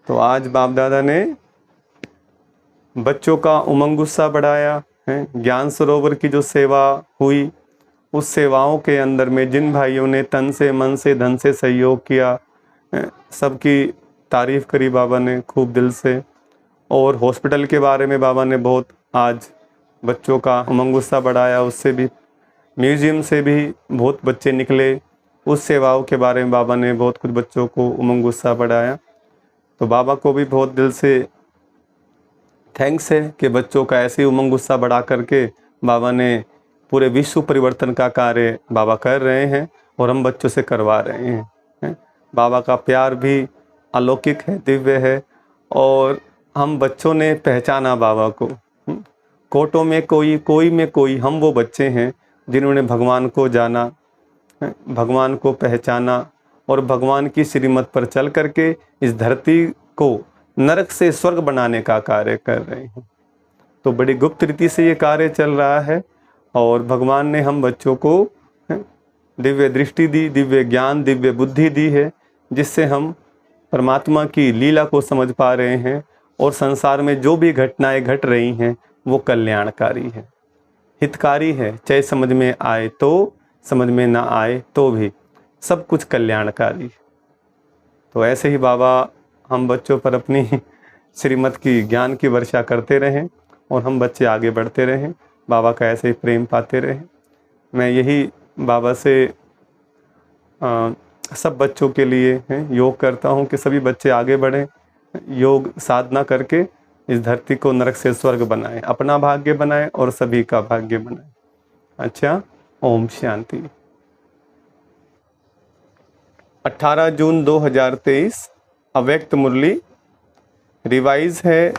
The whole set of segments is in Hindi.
तो आज बाप दादा ने बच्चों का उमंग उत्साह बढ़ाया है। ज्ञान सरोवर की जो सेवा हुई, उस सेवाओं के अंदर में जिन भाइयों ने तन से, मन से, धन से सहयोग किया, सबकी तारीफ करी बाबा ने खूब दिल से। और हॉस्पिटल के बारे में बाबा ने बहुत आज बच्चों का उमंग उत्साह बढ़ाया। उससे भी, म्यूजियम से भी बहुत बच्चे निकले। उस सेवाओं के बारे में बाबा ने बहुत कुछ बच्चों को उमंग उत्साह बढ़ाया। तो बाबा को भी बहुत दिल से थैंक्स है कि बच्चों का ऐसे उमंग उत्साह बढ़ा करके बाबा ने पूरे विश्व परिवर्तन का कार्य बाबा कर रहे हैं और हम बच्चों से करवा रहे हैं। बाबा का प्यार भी अलौकिक है, दिव्य है। और हम बच्चों ने पहचाना बाबा को। कोटों में कोई, कोई में कोई, हम वो बच्चे हैं जिन्होंने भगवान को जाना, भगवान को पहचाना और भगवान की श्रीमत पर चल करके इस धरती को नरक से स्वर्ग बनाने का कार्य कर रहे हैं। तो बड़ी गुप्त रीति से ये कार्य चल रहा है और भगवान ने हम बच्चों को दिव्य दृष्टि दी, दिव्य ज्ञान, दिव्य बुद्धि दी है, जिससे हम परमात्मा की लीला को समझ पा रहे हैं। और संसार में जो भी घटनाएं घट रही हैं वो कल्याणकारी है, हितकारी है। चाहे समझ में आए तो, समझ में ना आए तो भी सब कुछ कल्याणकारी। तो ऐसे ही बाबा हम बच्चों पर अपनी श्रीमत की, ज्ञान की वर्षा करते रहें और हम बच्चे आगे बढ़ते रहें, बाबा का ऐसे ही प्रेम पाते रहें। मैं यही बाबा से सब बच्चों के लिए योग करता हूँ कि सभी बच्चे आगे बढ़ें, योग साधना करके इस धरती को नरक से स्वर्ग बनाएं, अपना भाग्य बनाएं और सभी का भाग्य बनाएं। अच्छा, ओम शांति। 18 जून 2023 अव्यक्त मुरली, रिवाइज है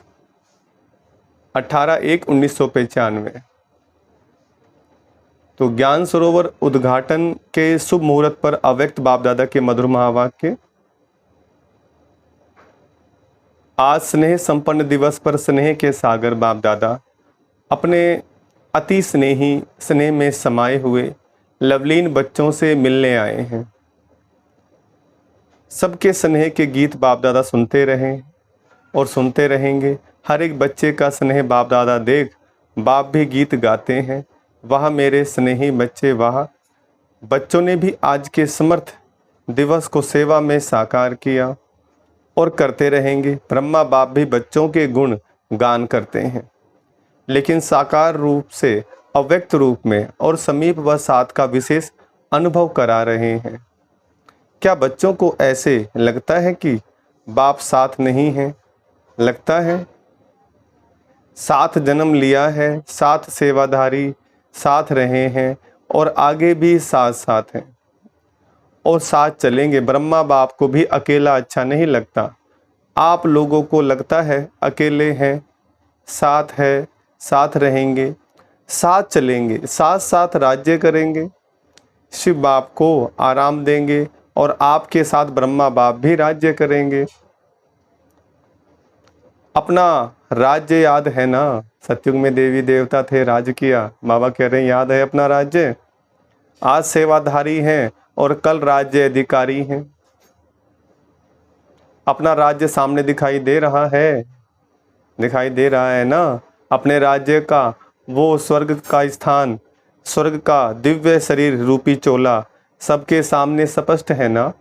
18/1/1995। तो ज्ञान सरोवर उद्घाटन के शुभ मुहूर्त पर अव्यक्त बाप दादा के मधुर महावाक्य। आज स्नेह संपन्न दिवस पर स्नेह के सागर बाप दादा अपने अति स्नेही, स्नेह में समाये हुए लवलीन बच्चों से मिलने आए हैं। सबके स्नेह के गीत बाप दादा सुनते रहें और सुनते रहेंगे। हर एक बच्चे का स्नेह बाप दादा देख बाप भी गीत गाते हैं, वाह मेरे स्नेही बच्चे वाह। बच्चों ने भी आज के समर्थ दिवस को सेवा में साकार किया और करते रहेंगे। ब्रह्मा बाप भी बच्चों के गुण गान करते हैं, लेकिन साकार रूप से अव्यक्त रूप में और समीप व साथ का विशेष अनुभव करा रहे हैं। क्या बच्चों को ऐसे लगता है कि बाप साथ नहीं है? लगता है। साथ जन्म लिया है, साथ सेवाधारी, साथ रहे हैं और आगे भी साथ साथ हैं और साथ चलेंगे। ब्रह्मा बाप को भी अकेला अच्छा नहीं लगता। आप लोगों को लगता है अकेले हैं, साथ है, साथ रहेंगे, साथ चलेंगे, साथ साथ राज्य करेंगे, शिव बाप को आराम देंगे और आपके साथ ब्रह्मा बाप भी राज्य करेंगे। अपना राज्य याद है ना? सतयुग में देवी देवता थे, राज किया। बाबा कह रहे हैं याद है अपना राज्य? आज सेवाधारी हैं और कल राज्य अधिकारी हैं। अपना राज्य सामने दिखाई दे रहा है, दिखाई दे रहा है ना? अपने राज्य का वो स्वर्ग का स्थान, स्वर्ग का दिव्य शरीर रूपी चोला सबके सामने स्पष्ट है ना?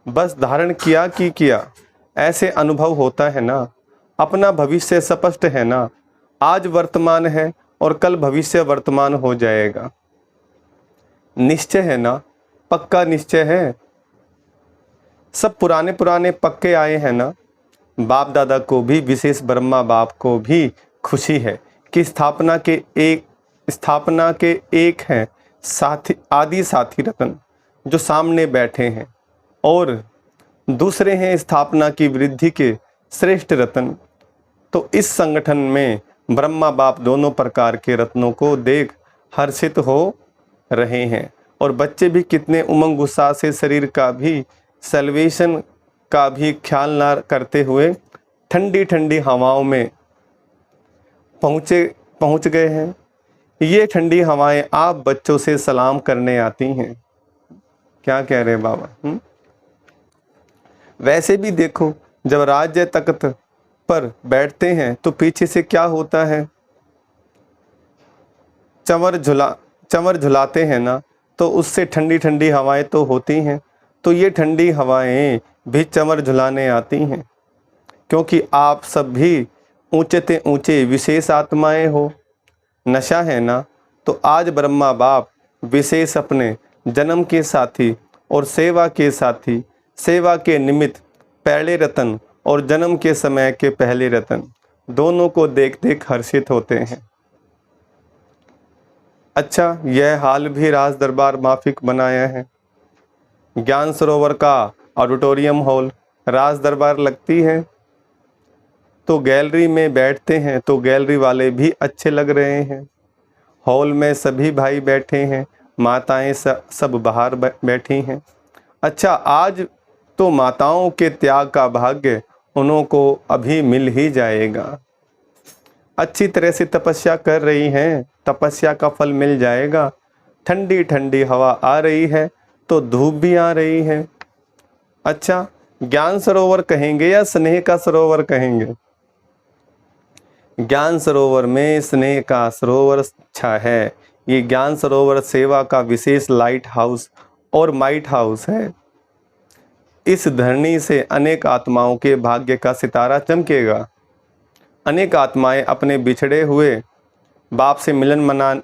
बस धारण किया कि किया, ऐसे अनुभव होता है ना? अपना भविष्य स्पष्ट है ना? आज वर्तमान है और कल भविष्य वर्तमान हो जाएगा। निश्चय है ना? पक्का निश्चय है। सब पुराने पुराने पक्के आए हैं ना? बाप दादा को भी, विशेष ब्रह्मा बाप को भी खुशी है कि स्थापना के एक हैं साथी, आदि साथी रतन जो सामने बैठे हैं, और दूसरे हैं स्थापना की वृद्धि के श्रेष्ठ रतन। तो इस संगठन में ब्रह्मा बाप दोनों प्रकार के रत्नों को देख हर्षित हो रहे हैं और बच्चे भी कितने उमंग उत्साह से शरीर का भी, सल्वेशन का भी ख्याल ना करते हुए ठंडी ठंडी हवाओं में पहुंच गए हैं। ये ठंडी हवाएं आप बच्चों से सलाम करने आती हैं। क्या कह रहे हैं बाबा? वैसे भी देखो, जब राज्य तख्त पर बैठते हैं तो पीछे से क्या होता है, चंवर झुलाते हैं ना, तो उससे ठंडी ठंडी हवाएं तो होती हैं। तो ये ठंडी हवाएं भी चंवर झुलाने आती हैं, क्योंकि आप सब भी ऊंचे ते ऊंचे विशेष आत्माएं हो। नशा है ना, तो आज ब्रह्मा बाप विशेष अपने जन्म के साथी और सेवा के साथी, सेवा के निमित्त पहले रतन और जन्म के समय के पहले रतन, दोनों को देख देख हर्षित होते हैं। अच्छा, यह हाल भी राज दरबार माफिक बनाया है। ज्ञान सरोवर का ऑडिटोरियम हॉल राज दरबार लगती है, तो गैलरी में बैठते हैं तो गैलरी वाले भी अच्छे लग रहे हैं। हॉल में सभी भाई बैठे हैं, माताएं सब बाहर बैठी हैं। अच्छा, आज तो माताओं के त्याग का भाग्य उन्हों को अभी मिल ही जाएगा। अच्छी तरह से तपस्या कर रही हैं, तपस्या का फल मिल जाएगा। ठंडी ठंडी हवा आ रही है तो धूप भी आ रही है। अच्छा, ज्ञान सरोवर कहेंगे या स्नेह का सरोवर कहेंगे? ज्ञान सरोवर में स्नेह का सरोवर छा है। ये ज्ञान सरोवर सेवा का विशेष लाइट हाउस और माइट हाउस है। इस धरनी से अनेक आत्माओं के भाग्य का सितारा चमकेगा। अनेक आत्माएं अपने बिछड़े हुए बाप से मिलन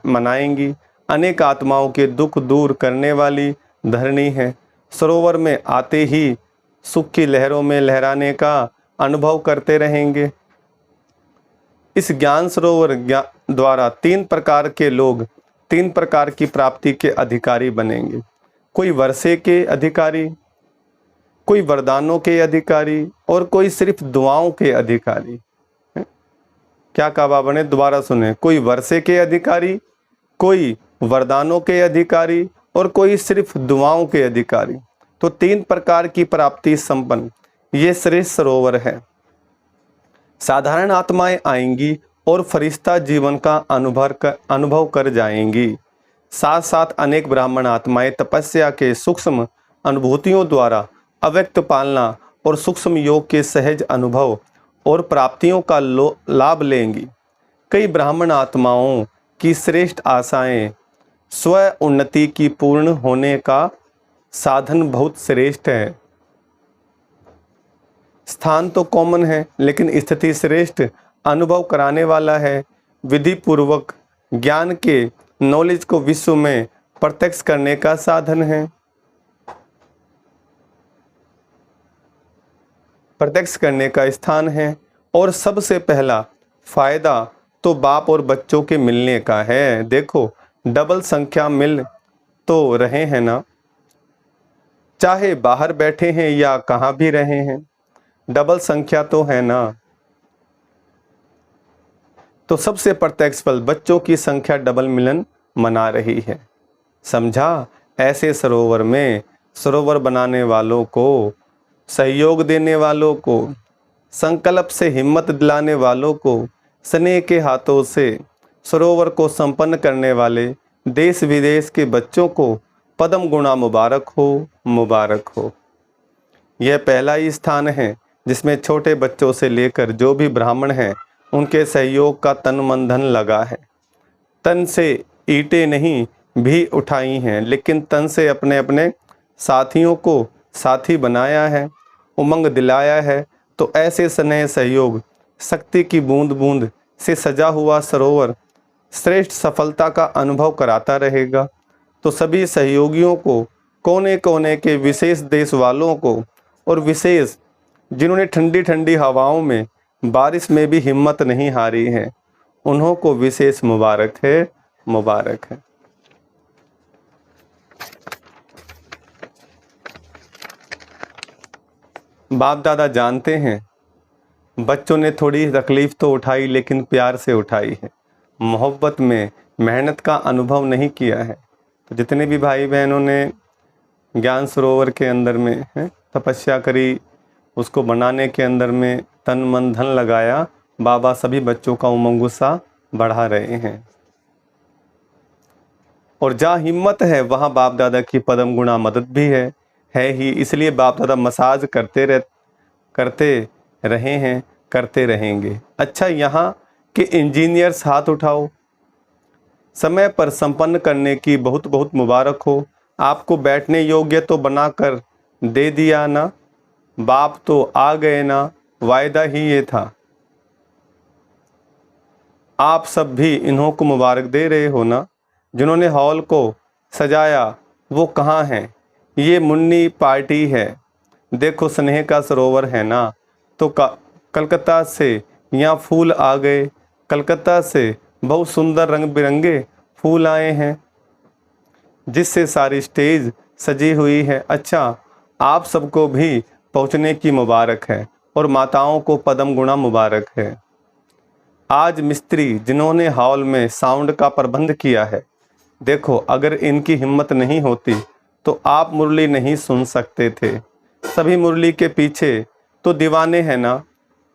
मनाएंगी। अनेक आत्माओं के दुख दूर करने वाली धरनी है। सरोवर में आते ही सुख की लहरों में लहराने का अनुभव करते रहेंगे। इस ज्ञान सरोवर द्वारा 3 प्रकार के लोग 3 प्रकार की प्राप्ति के अधिकारी बनेंगे। कोई वर्षे के अधिकारी, कोई वरदानों के अधिकारी और कोई सिर्फ दुआओं के अधिकारी। क्या कहा बाबा ने? दोबारा सुने। कोई वर्षे के अधिकारी, कोई वरदानों के अधिकारी और कोई सिर्फ दुआओं के अधिकारी। तो 3 प्रकार की प्राप्ति संपन्न ये श्रेष्ठ सरोवर है। साधारण आत्माएं आएंगी और फरिश्ता जीवन का अनुभव कर जाएंगी। साथ साथ अनेक ब्राह्मण आत्माएं तपस्या के सूक्ष्म अनुभूतियों द्वारा अव्यक्त पालना और सूक्ष्म योग के सहज अनुभव और प्राप्तियों का लाभ लेंगी। कई ब्राह्मण आत्माओं की श्रेष्ठ आशाएं स्व उन्नति की पूर्ण होने का साधन बहुत श्रेष्ठ है। स्थान तो कॉमन है, लेकिन स्थिति श्रेष्ठ अनुभव कराने वाला है। विधि पूर्वक ज्ञान के नॉलेज को विश्व में प्रत्यक्ष करने का साधन है। प्रत्यक्ष करने का स्थान है। और सबसे पहला फायदा तो बाप और बच्चों के मिलने का है। देखो, डबल संख्या मिल तो रहे हैं ना, चाहे बाहर बैठे हैं या कहाँ भी रहे हैं, डबल संख्या तो है ना। तो सबसे प्रत्यक्ष फल बच्चों की संख्या डबल मिलन मना रही है। समझा? ऐसे सरोवर में सरोवर बनाने वालों को, सहयोग देने वालों को, संकल्प से हिम्मत दिलाने वालों को, स्नेह के हाथों से सरोवर को संपन्न करने वाले देश विदेश के बच्चों को पद्म गुणा मुबारक हो, मुबारक हो। यह पहला ही स्थान है जिसमें छोटे बच्चों से लेकर जो भी ब्राह्मण हैं उनके सहयोग का तन मन धन लगा है। तन से ईंटें नहीं भी उठाई हैं, लेकिन तन से अपने अपने साथियों को साथी बनाया है, उमंग दिलाया है। तो ऐसे स्नेह सहयोग शक्ति की बूंद बूंद से सजा हुआ सरोवर श्रेष्ठ सफलता का अनुभव कराता रहेगा। तो सभी सहयोगियों को, कोने कोने के विशेष देश वालों को और विशेष जिन्होंने ठंडी ठंडी हवाओं में, बारिश में भी हिम्मत नहीं हारी है, उन्हों को विशेष मुबारक है, मुबारक है। बाप दादा जानते हैं बच्चों ने थोड़ी तकलीफ तो उठाई, लेकिन प्यार से उठाई है। मोहब्बत में मेहनत का अनुभव नहीं किया है। तो जितने भी भाई बहनों ने ज्ञान सरोवर के अंदर में तपस्या करी, उसको बनाने के अंदर में तन मन धन लगाया, बाबा सभी बच्चों का उमंग उत्साह बढ़ा रहे हैं। और जहाँ हिम्मत है वहाँ बाप दादा की पदम गुणा मदद भी है ही। इसलिए बाप दादा मसाज करते रहते, करते रहे हैं, करते रहेंगे। अच्छा, यहाँ के इंजीनियर्स हाथ उठाओ। समय पर संपन्न करने की बहुत बहुत मुबारक हो। आपको बैठने योग्य तो बनाकर दे दिया ना, बाप तो आ गए ना, वायदा ही ये था। आप सब भी इन्हों को मुबारक दे रहे हो ना। जिन्होंने हॉल को सजाया वो कहाँ हैं? ये मुन्नी पार्टी है। देखो स्नेह का सरोवर है ना, तो कलकत्ता से यहाँ फूल आ गए। कलकत्ता से बहुत सुंदर रंग बिरंगे फूल आए हैं, जिससे सारी स्टेज सजी हुई है। अच्छा, आप सबको भी पहुँचने की मुबारक है और माताओं को पदम गुणा मुबारक है। आज मिस्त्री जिन्होंने हॉल में साउंड का प्रबंध किया है, देखो अगर इनकी हिम्मत नहीं होती तो आप मुरली नहीं सुन सकते थे। सभी मुरली के पीछे तो दीवाने हैं ना।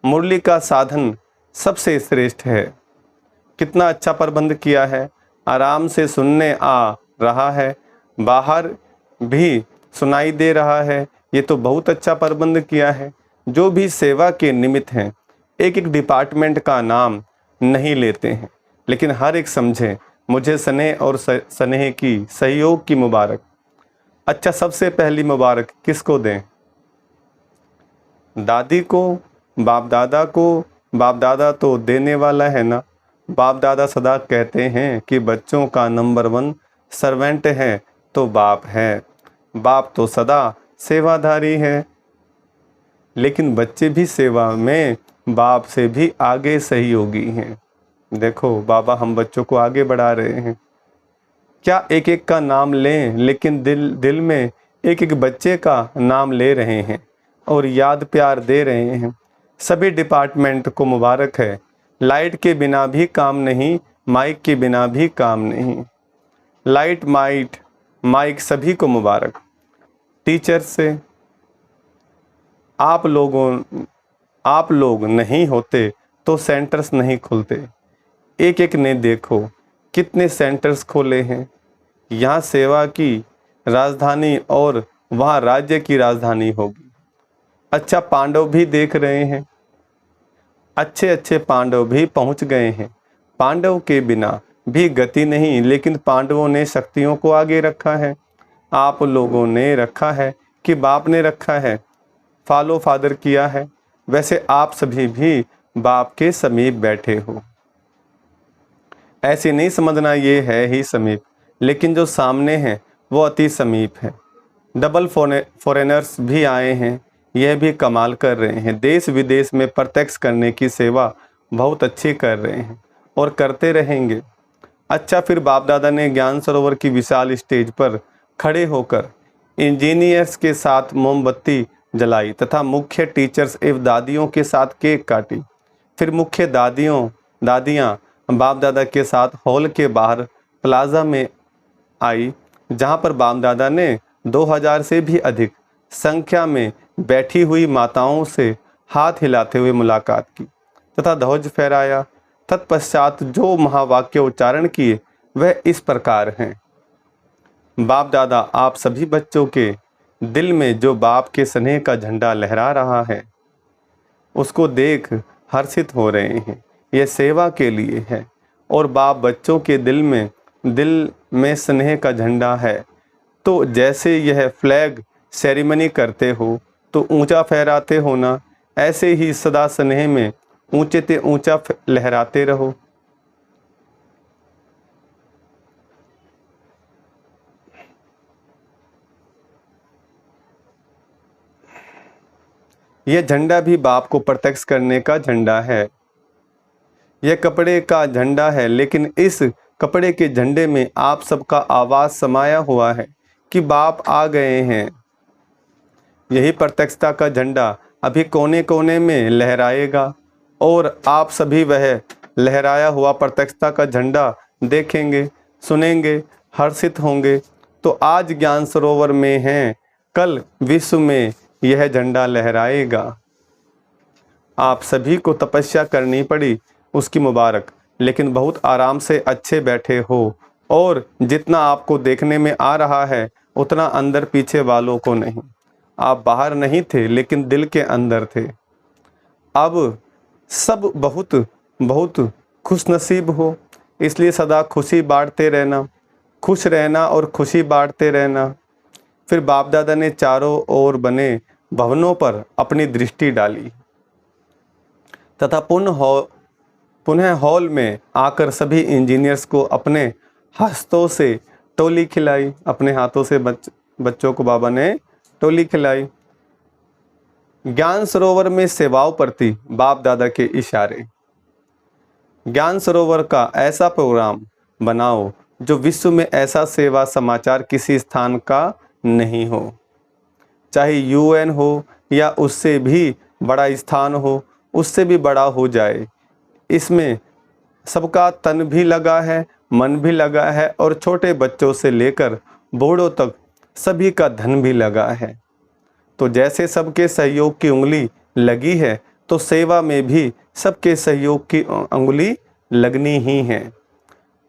मुरली का साधन सबसे श्रेष्ठ है। कितना अच्छा प्रबंध किया है, आराम से सुनने आ रहा है, बाहर भी सुनाई दे रहा है। ये तो बहुत अच्छा प्रबंध किया है। जो भी सेवा के निमित्त हैं, एक एक डिपार्टमेंट का नाम नहीं लेते हैं, लेकिन हर एक समझे मुझे स्नेह और स्नेह की सहयोग की मुबारक। अच्छा, सबसे पहली मुबारक किसको दें? दादी को, बाप दादा को? बाप दादा तो देने वाला है ना। बाप दादा सदा कहते हैं कि बच्चों का नंबर 1 सर्वेंट है तो बाप है। बाप तो सदा सेवाधारी है, लेकिन बच्चे भी सेवा में बाप से भी आगे सहयोगी हैं। देखो बाबा हम बच्चों को आगे बढ़ा रहे हैं। क्या एक एक का नाम लें, लेकिन दिल में एक एक बच्चे का नाम ले रहे हैं और याद प्यार दे रहे हैं। सभी डिपार्टमेंट को मुबारक है। लाइट के बिना भी काम नहीं, माइक के बिना भी काम नहीं। लाइट माइक सभी को मुबारक। टीचर से आप लोग नहीं होते तो सेंटर्स नहीं खुलते। एक एक ने देखो कितने सेंटर्स खोले हैं। यहाँ सेवा की राजधानी और वहाँ राज्य की राजधानी होगी। अच्छा, पांडव भी देख रहे हैं। अच्छे अच्छे पांडव भी पहुँच गए हैं। पांडव के बिना भी गति नहीं, लेकिन पांडवों ने शक्तियों को आगे रखा है। आप लोगों ने रखा है कि बाप ने रखा है, फॉलो फादर किया है। वैसे आप सभी भी बाप के समीप बैठे हो। ऐसे नहीं समझना ये है ही समीप, लेकिन जो सामने है वो अति समीप है। डबल फॉरेनर्स भी आए हैं, यह भी कमाल कर रहे हैं। देश विदेश में प्रत्यक्ष करने की सेवा बहुत अच्छी कर रहे हैं और करते रहेंगे। अच्छा, फिर बाप दादा ने ज्ञान सरोवर की विशाल स्टेज पर खड़े होकर इंजीनियर्स के साथ मोमबत्ती जलाई तथा मुख्य टीचर्स एवं दादियों के साथ केक काटी। फिर मुख्य दादियाँ बाप दादा के साथ हॉल के बाहर प्लाजा में आई, जहाँ पर बाप दादा ने 2000 से भी अधिक संख्या में बैठी हुई माताओं से हाथ हिलाते हुए मुलाकात की तथा ध्वज फहराया। तत्पश्चात जो महावाक्य उच्चारण किए वह इस प्रकार हैं। बाप दादा आप सभी बच्चों के दिल में जो बाप के स्नेह का झंडा लहरा रहा है, उसको देख हर्षित हो रहे हैं। यह सेवा के लिए है और बाप बच्चों के दिल में स्नेह का झंडा है। तो जैसे यह फ्लैग सेरेमनी करते हो तो ऊंचा फहराते हो ना, ऐसे ही सदा स्नेह में ऊंचे ते ऊंचा लहराते रहो। यह झंडा भी बाप को प्रत्यक्ष करने का झंडा है। यह कपड़े का झंडा है, लेकिन इस कपड़े के झंडे में आप सबका आवाज समाया हुआ है कि बाप आ गए हैं। यही प्रत्यक्षता का झंडा अभी कोने कोने में लहराएगा और आप सभी वह लहराया हुआ प्रत्यक्षता का झंडा देखेंगे, सुनेंगे, हर्षित होंगे। तो आज ज्ञान सरोवर में हैं, कल विश्व में यह झंडा लहराएगा। आप सभी को तपस्या करनी पड़ी, उसकी मुबारक, लेकिन बहुत आराम से अच्छे बैठे हो और जितना आपको देखने में आ रहा है उतना अंदर पीछे वालों को नहीं। आप बाहर नहीं थे लेकिन दिल के अंदर थे। अब सब बहुत बहुत खुशनसीब हो, इसलिए सदा खुशी बांटते रहना, खुश रहना और खुशी बांटते रहना। फिर बाप दादा ने चारों ओर बने भवनों पर अपनी दृष्टि डाली तथा पुनः हॉल में आकर सभी इंजीनियर्स को अपने हस्तों से टोली खिलाई। अपने हाथों से बच्चों को बाबा ने टोली खिलाई। ज्ञान सरोवर में सेवाओं प्रति बाप दादा के इशारे। ज्ञान सरोवर का ऐसा प्रोग्राम बनाओ जो विश्व में ऐसा सेवा समाचार किसी स्थान का नहीं हो, चाहे यूएन हो या उससे भी बड़ा स्थान हो, उससे भी बड़ा हो जाए। इसमें सबका तन भी लगा है, मन भी लगा है और छोटे बच्चों से लेकर बूढ़ों तक सभी का धन भी लगा है। तो जैसे सबके सहयोग की उंगली लगी है तो सेवा में भी सबके सहयोग की उंगली लगनी ही है।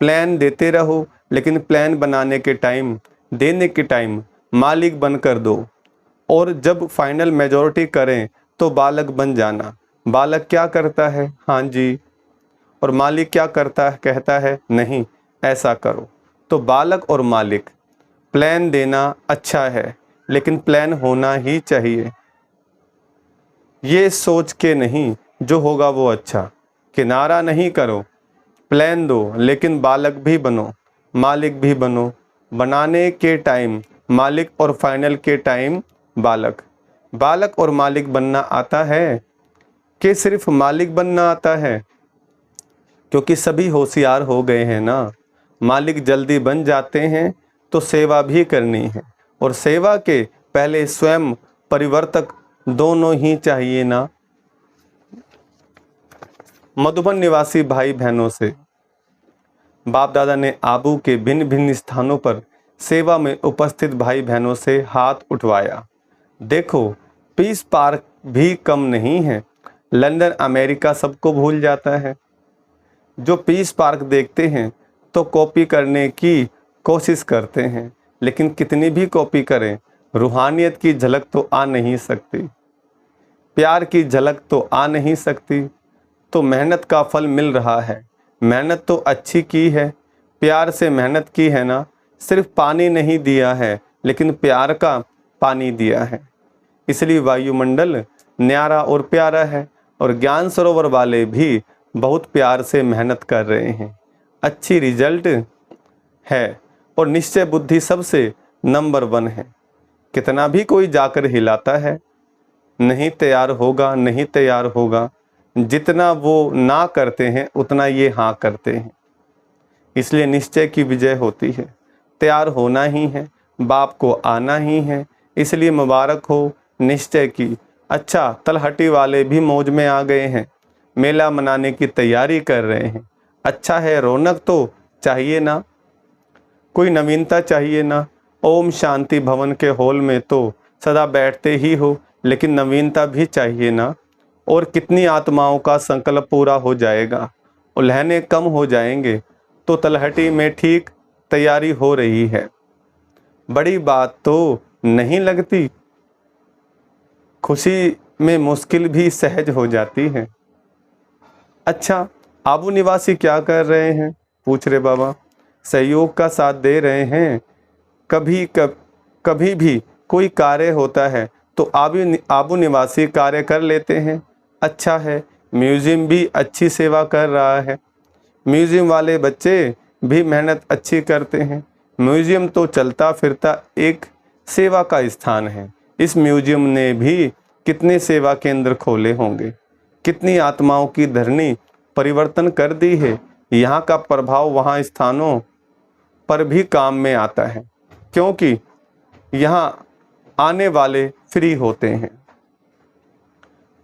प्लान देते रहो, लेकिन प्लान बनाने के टाइम, देने के टाइम मालिक बनकर दो। और जब फाइनल मेजॉरिटी करें तो बालक बन जाना। बालक क्या करता है, हाँ जी, और मालिक क्या करता है, कहता है नहीं ऐसा करो। तो बालक और मालिक, प्लान देना अच्छा है लेकिन प्लान होना ही चाहिए। ये सोच के नहीं जो होगा वो अच्छा, किनारा नहीं करो, प्लान दो लेकिन बालक भी बनो, मालिक भी बनो। बनाने के टाइम मालिक और फाइनल के टाइम बालक। बालक और मालिक बनना आता है कि सिर्फ मालिक बनना आता है? क्योंकि सभी होशियार हो गए हैं ना। मालिक जल्दी बन जाते हैं तो सेवा भी करनी है, और सेवा के पहले स्वयं परिवर्तक दोनों ही चाहिए ना। मधुबन निवासी भाई बहनों से बाप दादा ने आबू के भिन्न भिन्न स्थानों पर सेवा में उपस्थित भाई बहनों से हाथ उठवाया। देखो, पीस पार्क भी कम नहीं है। लंदन अमेरिका सबको भूल जाता है। जो पीस पार्क देखते हैं तो कॉपी करने की कोशिश करते हैं, लेकिन कितनी भी कॉपी करें रूहानियत की झलक तो आ नहीं सकती, प्यार की झलक तो आ नहीं सकती। तो मेहनत का फल मिल रहा है। मेहनत तो अच्छी की है, प्यार से मेहनत की है ना। सिर्फ पानी नहीं दिया है लेकिन प्यार का पानी दिया है, इसलिए वायुमंडल न्यारा और प्यारा है। और ज्ञान सरोवर वाले भी बहुत प्यार से मेहनत कर रहे हैं, अच्छी रिजल्ट है, और निश्चय बुद्धि सबसे नंबर 1 है। कितना भी कोई जाकर हिलाता है, नहीं तैयार होगा, नहीं तैयार होगा। जितना वो ना करते हैं उतना ये हाँ करते हैं। इसलिए निश्चय की विजय होती है। तैयार होना ही है, बाप को आना ही है। इसलिए मुबारक हो निश्चय की। अच्छा, तलहटी वाले भी मौज में आ गए हैं, मेला मनाने की तैयारी कर रहे हैं। अच्छा है, रौनक तो चाहिए ना, कोई नवीनता चाहिए ना। ओम शांति भवन के हॉल में तो सदा बैठते ही हो, लेकिन नवीनता भी चाहिए ना। और कितनी आत्माओं का संकल्प पूरा हो जाएगा, उल्हने कम हो जाएंगे। तो तलहटी में ठीक तैयारी हो रही है। बड़ी बात तो नहीं लगती, खुशी में मुश्किल भी सहज हो जाती है। अच्छा, आबू निवासी क्या कर रहे हैं, पूछ रहे बाबा। सहयोग का साथ दे रहे हैं। कभी भी कोई कार्य होता है तो आबू निवासी कार्य कर लेते हैं। अच्छा है, म्यूजियम भी अच्छी सेवा कर रहा है। म्यूजियम वाले बच्चे भी मेहनत अच्छी करते हैं। म्यूजियम तो चलता फिरता एक सेवा का स्थान है। इस म्यूजियम ने भी कितने सेवा केंद्र खोले होंगे, कितनी आत्माओं की धरनी परिवर्तन कर दी है। यहाँ का प्रभाव वहाँ स्थानों पर भी काम में आता है, क्योंकि यहाँ आने वाले फ्री होते हैं।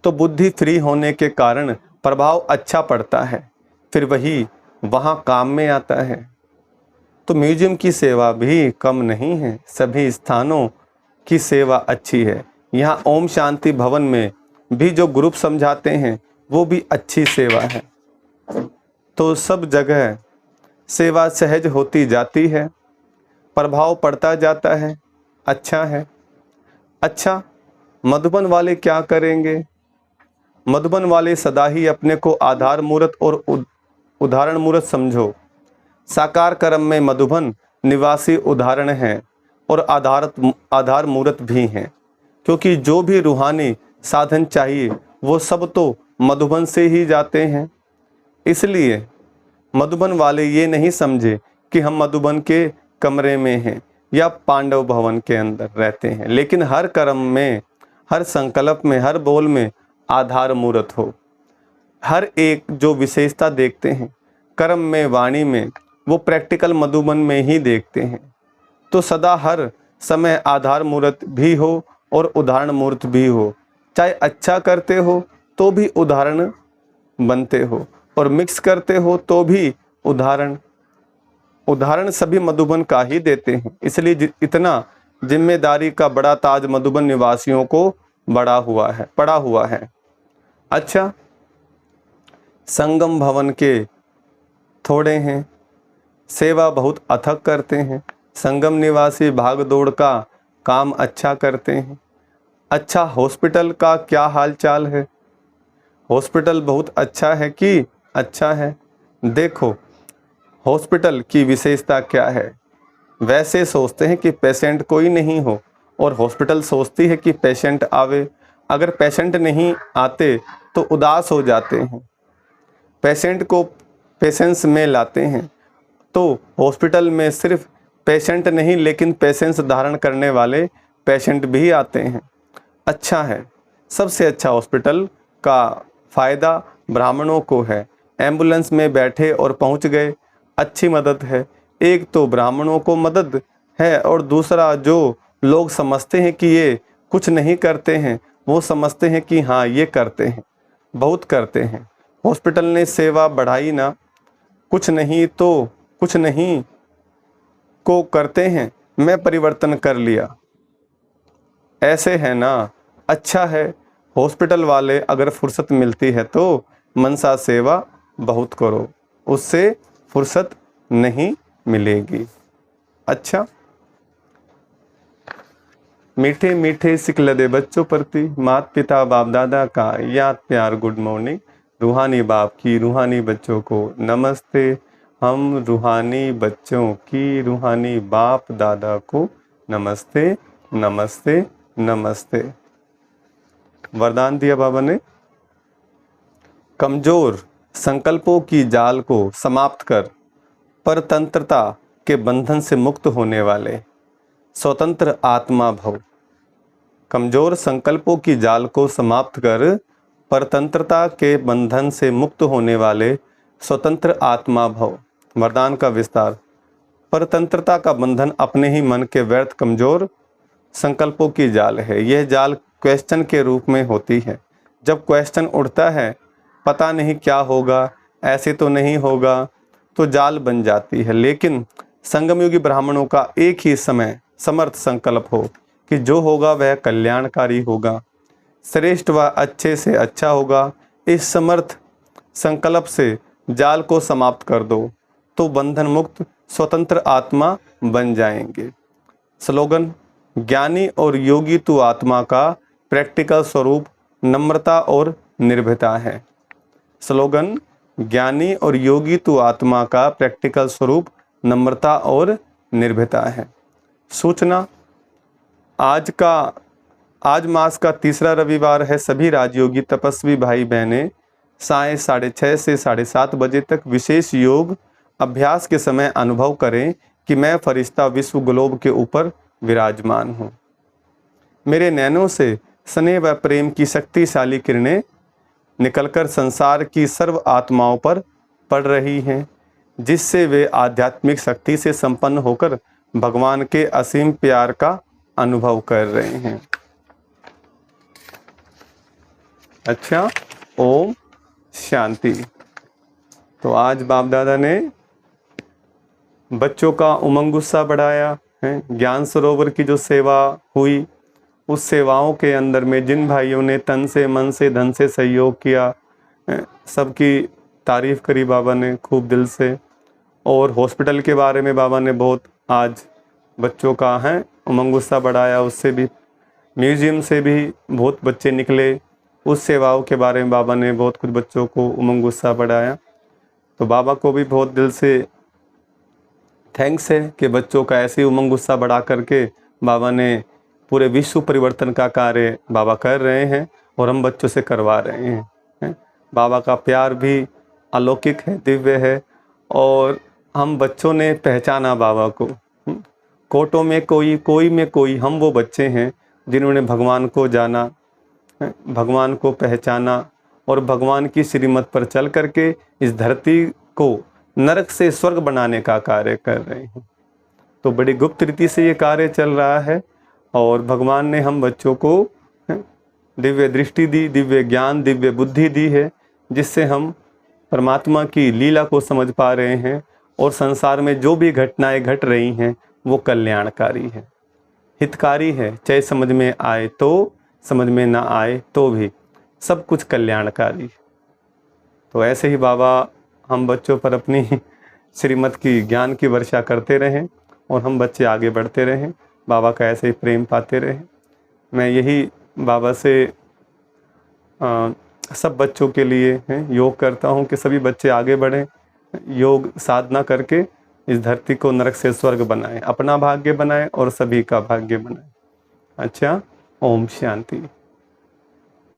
तो बुद्धि फ्री होने के कारण प्रभाव अच्छा पड़ता है, फिर वही वहाँ काम में आता है। तो म्यूजियम की सेवा भी कम नहीं है, सभी स्थानों की सेवा अच्छी है। यहाँ ओम शांति भवन में भी जो ग्रुप समझाते हैं वो भी अच्छी सेवा है। तो सब जगह सेवा सहज होती जाती है, प्रभाव पड़ता जाता है। अच्छा है। अच्छा, मधुबन वाले क्या करेंगे? मधुबन वाले सदा ही अपने को आधार मूर्त और उदाहरण मूर्त समझो। साकार कर्म में मधुबन निवासी उदाहरण हैं और आधार मूर्त भी हैं, क्योंकि जो भी रूहानी साधन चाहिए वो सब तो मधुबन से ही जाते हैं। इसलिए मधुबन वाले ये नहीं समझे कि हम मधुबन के कमरे में हैं या पांडव भवन के अंदर रहते हैं, लेकिन हर कर्म में, हर संकल्प में, हर बोल में आधार मूर्त हो। हर एक जो विशेषता देखते हैं कर्म में, वाणी में, वो प्रैक्टिकल मधुबन में ही देखते हैं। तो सदा हर समय आधार मूर्त भी हो और उदाहरण मूर्त भी हो। चाहे अच्छा करते हो तो भी उदाहरण बनते हो, और मिक्स करते हो तो भी उदाहरण सभी मधुबन का ही देते हैं। इसलिए इतना जिम्मेदारी का बड़ा ताज मधुबन निवासियों को पड़ा हुआ है। अच्छा, संगम भवन के थोड़े हैं, सेवा बहुत अथक करते हैं। संगम निवासी भाग दौड़ का काम अच्छा करते हैं। अच्छा, हॉस्पिटल का क्या हाल चाल है? हॉस्पिटल बहुत अच्छा है कि अच्छा है? देखो, हॉस्पिटल की विशेषता क्या है? वैसे सोचते हैं कि पेशेंट कोई नहीं हो, और हॉस्पिटल सोचती है कि पेशेंट आवे। अगर पेशेंट नहीं आते तो उदास हो जाते हैं, पेशेंट को पेशेंस में लाते हैं। तो हॉस्पिटल में सिर्फ पेशेंट नहीं, लेकिन पेशेंस धारण करने वाले पेशेंट भी आते हैं। अच्छा है, सबसे अच्छा हॉस्पिटल का फ़ायदा ब्राह्मणों को है। एम्बुलेंस में बैठे और पहुंच गए, अच्छी मदद है। एक तो ब्राह्मणों को मदद है, और दूसरा जो लोग समझते हैं कि ये कुछ नहीं करते हैं, वो समझते हैं कि हाँ ये करते हैं, बहुत करते हैं। हॉस्पिटल ने सेवा बढ़ाई ना, कुछ नहीं तो कुछ नहीं को करते हैं, मैं परिवर्तन कर लिया, ऐसे है ना। अच्छा है, हॉस्पिटल वाले अगर फुर्सत मिलती है तो मनसा सेवा बहुत करो, उससे फुर्सत नहीं मिलेगी। अच्छा, मीठे मीठे सिकलदे बच्चों प्रति माता पिता बाप दादा का याद प्यार गुड मॉर्निंग। रूहानी बाप की रूहानी बच्चों को नमस्ते। हम रूहानी बच्चों की रूहानी बाप दादा को नमस्ते नमस्ते नमस्ते। वरदान दिया बाबा ने, कमजोर संकल्पों की जाल को समाप्त कर परतंत्रता के बंधन से मुक्त होने वाले स्वतंत्र आत्मा भव। कमजोर संकल्पों की जाल को समाप्त कर परतंत्रता के बंधन से मुक्त होने वाले स्वतंत्र आत्मा भव। वरदान का विस्तार, परतंत्रता का बंधन अपने ही मन के व्यर्थ कमजोर संकल्पों की जाल है। यह जाल क्वेश्चन के रूप में होती है। जब क्वेश्चन उठता है, पता नहीं क्या होगा, ऐसे तो नहीं होगा, तो जाल बन जाती है। लेकिन संगमयुगी ब्राह्मणों का एक ही समय समर्थ संकल्प हो कि जो होगा वह कल्याणकारी होगा, श्रेष्ठ व अच्छे से अच्छा होगा। इस समर्थ संकल्प से जाल को समाप्त कर दो तो बंधन मुक्त स्वतंत्र आत्मा बन जाएंगे। स्लोगन, ज्ञानी और योगी तू आत्मा का प्रैक्टिकल स्वरूप नम्रता और निर्भयता है। स्लोगन, ज्ञानी और योगी तू आत्मा का प्रैक्टिकल स्वरूप नम्रता और निर्भयता है। सूचना, आज मास का तीसरा रविवार है। सभी राजयोगी तपस्वी भाई बहनें साय 6:30 से 7:30 बजे तक विशेष योग अभ्यास के समय अनुभव करें कि मैं फरिश्ता विश्व ग्लोब के ऊपर विराजमान हूँ। मेरे नैनों से स्नेह व प्रेम की शक्तिशाली किरणें निकलकर संसार की सर्व आत्माओं पर पड़ रही हैं, जिससे वे आध्यात्मिक शक्ति से संपन्न होकर भगवान के असीम प्यार का अनुभव कर रहे हैं। अच्छा, ओम शांति। तो आज बाप दादा ने बच्चों का उमंग उत्साह बढ़ाया है। ज्ञान सरोवर की जो सेवा हुई, उस सेवाओं के अंदर में जिन भाइयों ने तन से, मन से, धन से सहयोग किया, सबकी तारीफ करी बाबा ने खूब दिल से। और हॉस्पिटल के बारे में बाबा ने बहुत आज बच्चों का है उमंग उत्साह बढ़ाया, उससे भी म्यूजियम से भी बहुत बच्चे निकले, उस सेवाओं के बारे में बाबा ने बहुत कुछ बच्चों को उमंग उत्साह बढ़ाया। तो बाबा को भी बहुत दिल से थैंक्स है कि बच्चों का ऐसे उमंग उत्साह बढ़ा करके बाबा ने पूरे विश्व परिवर्तन का कार्य बाबा कर रहे हैं और हम बच्चों से करवा रहे हैं। बाबा का प्यार भी अलौकिक है, दिव्य है, और हम बच्चों ने पहचाना बाबा को। कोटों में कोई, कोई में कोई, हम वो बच्चे हैं जिन्होंने भगवान को जाना, भगवान को पहचाना और भगवान की श्रीमत पर चल करके इस धरती को नरक से स्वर्ग बनाने का कार्य कर रहे हैं। तो बड़ी गुप्त रीति से ये कार्य चल रहा है और भगवान ने हम बच्चों को दिव्य दृष्टि दी, दिव्य ज्ञान, दिव्य बुद्धि दी है, जिससे हम परमात्मा की लीला को समझ पा रहे हैं और संसार में जो भी घटनाएं घट रही हैं वो कल्याणकारी है, हितकारी है, चाहे समझ में आए तो, समझ में ना आए तो भी सब कुछ कल्याणकारी। तो ऐसे ही बाबा हम बच्चों पर अपनी श्रीमत की ज्ञान की वर्षा करते रहें और हम बच्चे आगे बढ़ते रहें, बाबा का ऐसे ही प्रेम पाते रहें। मैं यही बाबा से सब बच्चों के लिए योग करता हूँ कि सभी बच्चे आगे बढ़ें, योग साधना करके इस धरती को नरक से स्वर्ग बनाएं, अपना भाग्य बनाएं और सभी का भाग्य बनाएं। अच्छा, ओम शांति।